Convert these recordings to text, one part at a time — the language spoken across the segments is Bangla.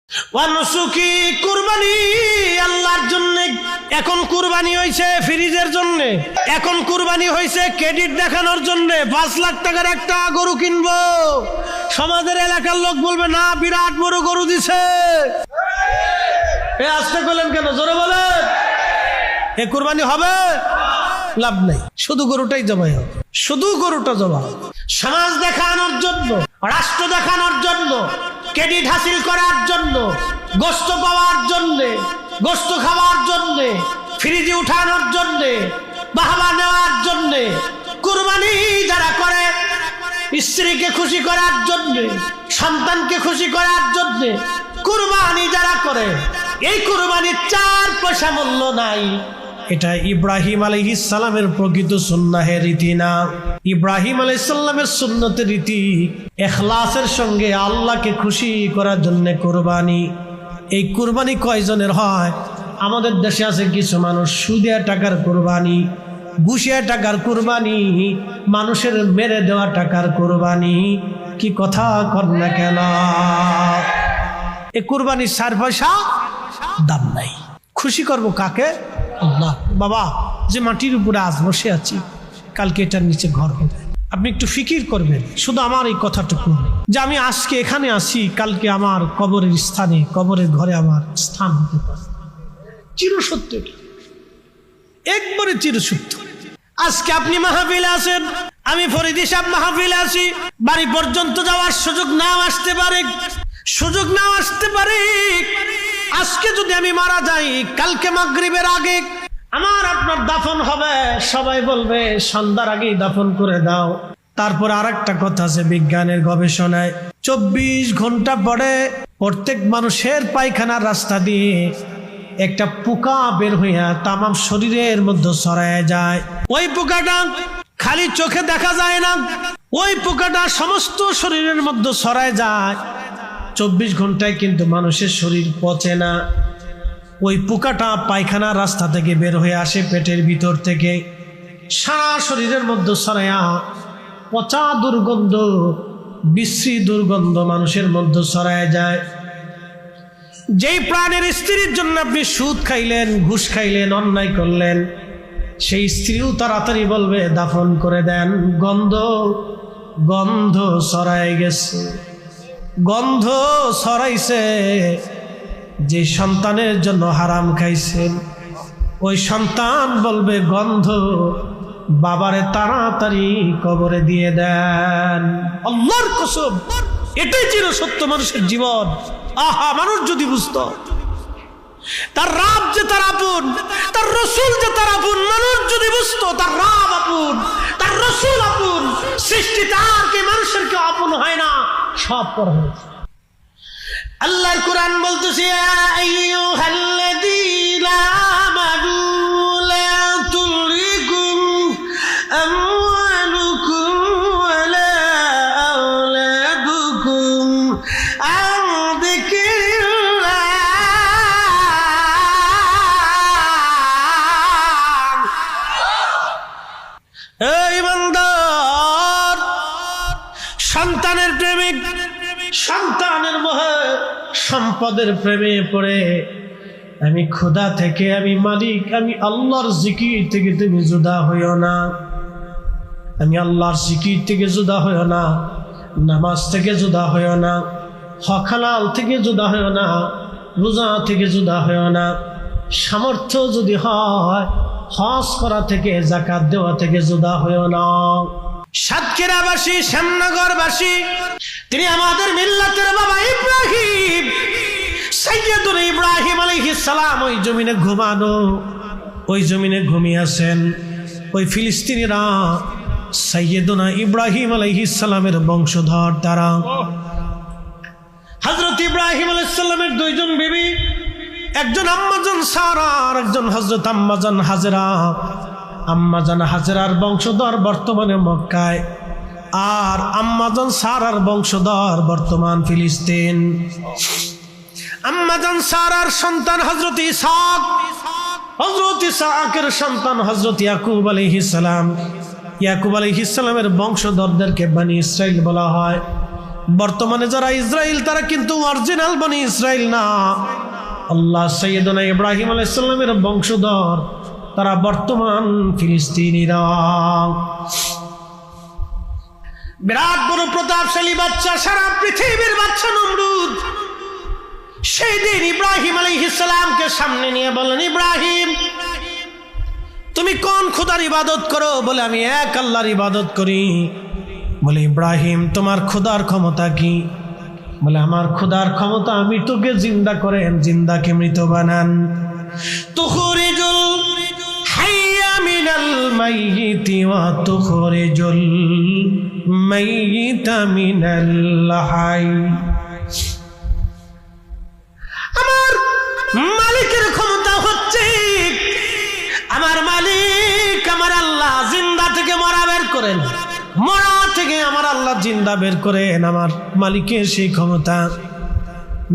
ওয়া নুসুকি, কুরবানি আল্লাহর জন্য। এখন কুরবানি হয়েছে ফ্রিজের জন্য, এখন কুরবানি হয়েছে ক্রেডিট দেখানোর জন্য। 5 লাখ টাকার একটা গরু কিনবো, সমাজের এলাকার লোক বলবে না বিরাট বড় গরু দিছে। আসতে বলেন কেন, জোরে বলেন। এ কুরবানি হবে? লাভ নাই, শুধু গরুটাই জবাই হবে, শুধু গরুটা জবাই হবে। সমাজ দেখানোর জন্য, রাষ্ট্র দেখানোর জন্য, ক্রেডিট হাসিল করার জন্য, গোশত পাওয়ার জন্য, গোশত খাওয়ার জন্য, ফ্রিজে উঠানোর জন্য, বাহবা নেওয়ার জন্য কুরবানি যারা করে, স্ত্রীকে খুশি করার জন্য, সন্তানকে খুশি করার জন্য কুরবানি যারা করে, এই কুরবানির 4 পয়সা মূল্য নাই। এটা ইব্রাহিম আলাইহিস সালামের প্রকৃত সুন্নাহের রীতি না। ইব্রাহিম আলাইহিস সালামের সুন্নতের রীতি ইখলাসের সঙ্গে আল্লাহকে খুশি করার জন্য কুরবানি। এই কুরবানি কয়জনের হয়? আমাদের দেশে আছে কিছু মানুষ সুদে টাকার কুরবানি, ঘুষিয়া টাকার কুরবানি, মানুষের মেরে দেওয়া টাকার কুরবানি। কি কথা কর না কেন? এই কুরবানির 4 পয়সা দাম নাই। খুশি করব কাকে? আল্লাহ। বাবা, যে মাটির উপরে আজ বসে আছি, কালকে এটার নিচে ঘর হবে। আপনি একটু ফিকির করবেন শুধু আমার এই কথাটুকু, যে আমি আজকে এখানে আসি, কালকে আমার কবরের স্থানে, কবরের ঘরে আমার স্থান হতে পারে। চিরসত্য, এটা একবারে চিরসত্য। আজকে আপনি মাহফিলে আছেন, আমি ফরিদি সাহেব মাহফিলে আছি, বাড়ি পর্যন্ত যাওয়ার সুযোগ নাও আসতে পারে, সুযোগ নাও আসতে পারে। আজকে যদি আমি মারা যাই, কালকে মাগরিবের আগে আমার আপনার দাফন হবে, সবাই বলবে সন্ধ্যার আগেই দাফন করে দাও। তারপর আরেকটা কথা আছে, বিজ্ঞানের গবেষণায় 24 ঘন্টা পরে প্রত্যেক মানুষের পায়খানার রাস্তা দিয়ে একটা পোকা বের হইয়া তামাম শরীরের মধ্যে ছড়ায় যায়। ওই পোকাটা খালি চোখে দেখা যায় না, ওই পোকাটা সমস্ত শরীরের মধ্যে ছড়ায় যায়। 24 ঘন্টায় কিন্তু মানুষের শরীর পচে না। ওই পোকাটা পায়খানার রাস্তা থেকে বের হয়ে আসে, পেটের ভিতর থেকে সারা শরীরের মধ্যে ছড়ায়া পচা দুর্গন্ধ, বিশ্রী দুর্গন্ধ মানুষের মধ্যে ছড়ায় যায়। যেই প্রাণের স্ত্রীর জন্য আপনি সুদ খাইলেন, ঘুষ খাইলেন, অন্যায় করলেন, সেই স্ত্রীও তাড়াতাড়ি বলবে দাফন করে দেন। গন্ধ গন্ধ ছড়ায় গেছে, গন্ধ ছড়াইছে। যে সন্তানের জন্য হারাম খাইছেন, ওই সন্তান বলবে গন্ধ, বাবারে তাড়াতাড়ি কবরে দিয়ে দেন। আল্লাহর কসম, এটাই ছিল সত্য মানুষের জীবন। আহা, মানুষ যদি বুঝতো তার রাব যে তার আপন, তার রসুল যে তার আপন, মানুষ যদি বুঝতো তার রাব আপন, তার রসুল আপন, সৃষ্টি তার কে মানুষের কেউ আপন হয় না, সব পর হয়েছে। আল্লাহর কোরআন বলতেছে, ইয়া আইয়ুহাল্লাযীনা আমানু লা তুলহিকুম আমওয়ালুকুম ওয়ালা আওলাদুকুম আন যিকরিল্লাহ। এই ইমানদার, সন্তানের প্রেমিক, সন্তানের মোহে, সম্পদের প্রেমে পড়ে আমি খোদা থেকে, আমি মালিক, আমি আল্লাহর জিকির থেকে তুমি জুদা হইও না। আমি আল্লাহর জিকির থেকে জুদা হইও না, নামাজ থেকে জুদা হইও না, হক হালাল থেকে জুদা হইও না, রোজা থেকে জুদা হইও না। সামর্থ্য যদি হয়, হজ করা থেকে, যাকাত দেওয়া থেকে জুদা হইও না। সাতক্ষীরাবাসী, শ্যামনগরবাসী, তিনি আমাদের মিল্লাতের বাবা ইব্রাহিম, সাইয়্যিদুনা ইব্রাহিম আলাইহিস সালাম ওই জমিনে ঘুমানো, ওই জমিনে ঘুমিয়ে আছেন। ওই ফিলিস্তিনিরা সাইয়্যিদুনা ইব্রাহিম আলাইহিস সালামের বংশধর তারা। হযরত ইব্রাহিম আলাইহিস সালামের 2 জন বিবি, একজন আম্মাজান সারা আর একজন হযরত আম্মাজান হাজেরা। আম্মাজান হাজেরার বংশধর বর্তমানে মক্কায়, আর আম্মাজান সারার বংশধর বর্তমান ফিলিস্তিন। আম্মাজান সারার সন্তান হযরত ইসহাক, হযরত ইসহাকের সন্তান হযরত ইয়াকুব আলাইহিস সালাম। ইয়াকুব আলাইহিস সালামের বংশধরদেরকে বনি ইসরাইল বলা হয়। বর্তমানে যারা ইসরায়েল তারা কিন্তু অরিজিনাল বনি ইসরায়েল না। আল্লাহ সাইয়েদনা ইব্রাহিম আলাইহিস সালামের বংশধর, তারা বর্তমান ফিলিস্তিনিরা। বিরাট বড় প্রতাপশালী বাচ্চা, সারা পৃথিবীর বাচ্চা নমরুদ। সেই দিন ইব্রাহিম আলাইহিস সালামকে সামনে নিয়ে বললেন, ইব্রাহিম তুমি কোন খোদার ইবাদত করো? বলে আমি এক আল্লাহর ইবাদত করি। বলে ইব্রাহিম তোমার খোদার ক্ষমতা কি? বলে আমার খোদার ক্ষমতা মৃতকে জিন্দা করেন, জিন্দাকে মৃত বানান। তুখরিজুল হাইয়া মিনাল মাইয়িতি ওয়া তুখরিজুল মাইয়িতা মিনাল হাই। আমার মালিকের ক্ষমতা হচ্ছে, আমার মালিক আমার আল্লাহ জিন্দা থেকে মরা বের করেন, মরা থেকে আমার আল্লাহ জিন্দা বের করেন, আমার মালিকের সেই ক্ষমতা।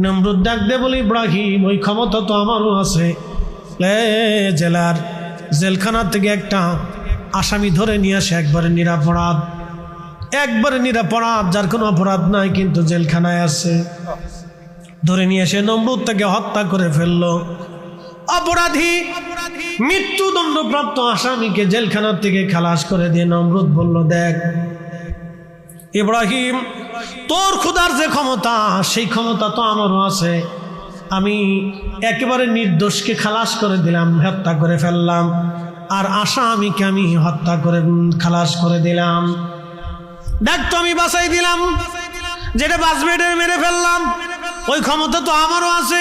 নমরুদ ডাক দে বলে, ইব্রাহিম ওই ক্ষমতা তো আমারও আছে। জেলার জেলখানা থেকে একটা আসামি ধরে নিয়ে আসে, একবারে নিরাপরাধ, একবারে নিরাপরাধ, যার কোনো অপরাধ নাই কিন্তু জেলখানায় আছে। ধরে নিয়ে এসে নমরুদ তাকে হত্যা করে ফেললো। অপরাধী মৃত্যুদণ্ডপ্রাপ্ত আসামিকে জেলখানার থেকে খালাস করে দিয়ে নমরুদ বলল, দেখ ইব্রাহিম তোর খোদার যে ক্ষমতা সেই ক্ষমতা তো আমারও আছে। আমি একেবারে নির্দোষকে খালাস করে দিলাম, হত্যা করে ফেললাম, আর আসামিকে আমি হত্যা করে খালাস করে দিলাম। দেখ তো আমি বাঁচাই দিলাম, যেটা বাঁচবে এটা মেরে ফেললাম, ওই ক্ষমতা তো আমারও আছে।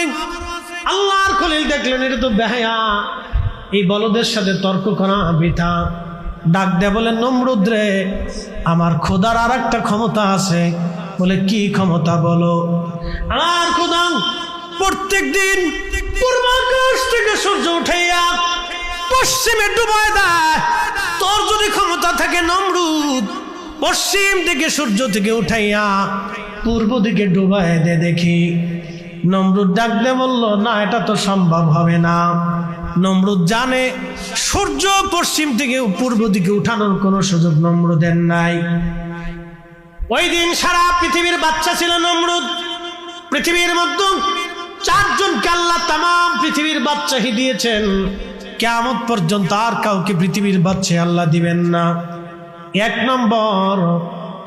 আল্লাহর খলিল দেখলেন এটা তো বেহায়া, এই বলদের সাথে তর্ক করা বৃথা। ডাক দেয়া বলেন, নমরুদ রে আমার খোদার আর একটা ক্ষমতা আছে। বলে কি ক্ষমতা বলো? আমার খোদা প্রত্যেক দিন পূর্বাকাশ থেকে সূর্য উঠাইয়া পশ্চিমে ডুবায় দেয়। তোর যদি ক্ষমতা থাকে নমরুদ, পশ্চিম দিকে সূর্য থেকে উঠাইয়া পূর্ব দিকে ডুবায় দে দেখি। নমরুদ ডাক দিয়ে বলল, না এটা তো সম্ভব হবে না। নমরুদ জানে সূর্য পশ্চিম থেকে পূর্ব দিকে উঠানোর কোনো সুযোগ নমরুদের নাই। ওই দিন সারা পৃথিবীর বাচ্চা ছিল নমরুদ। পৃথিবীর মধ্যে 4 জনকে আল্লাহ তাম পৃথিবীর বাদশাহী দিয়েছেন। কিয়ামত পর্যন্ত আর কাউকে পৃথিবীর বাদশাহী আল্লাহ দিবেন না। 1 নম্বর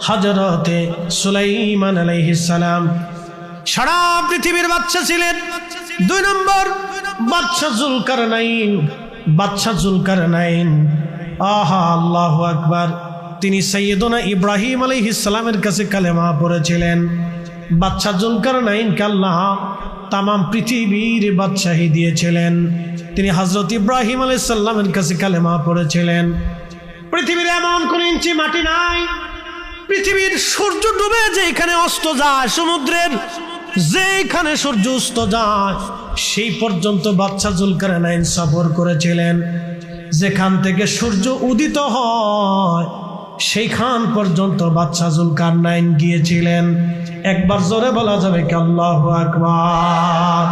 হযরতে সুলাইমান আলাইহিস সালাম সারা পৃথিবীর বাদশা ছিলেন। 2 নম্বর বাদশা জুলকারনাইন। আহা আল্লাহু আকবার, তিনি সাইয়েদনা ইব্রাহিম আলাইহিস সালামের কাছে কালেমা পড়েছিলেন। বাদশা জুলকারনাইনকে আল্লাহ তাম পৃথিবীর বাদশাহী দিয়েছিলেন। তিনি হযরত ইব্রাহিম আলাইহিস সালামের কাছে কালেমা পড়েছিলেন। পৃথিবীর এমন কোন ইঞ্চি মাটি নাই, পৃথিবীর সূর্য ডুবে যেখানে অস্ত যায়, সমুদ্রের যেখানে সূর্য অস্ত যায় সেই পর্যন্ত বাদশা জুলকারনাইন সফর করেছিলেন। যেখান থেকে সূর্য উদিত হয় সেইখান পর্যন্ত বাদশা জুলকারনাইন গিয়েছিলেন। একবার জোরে বলা যাবে কি আল্লাহু আকবার।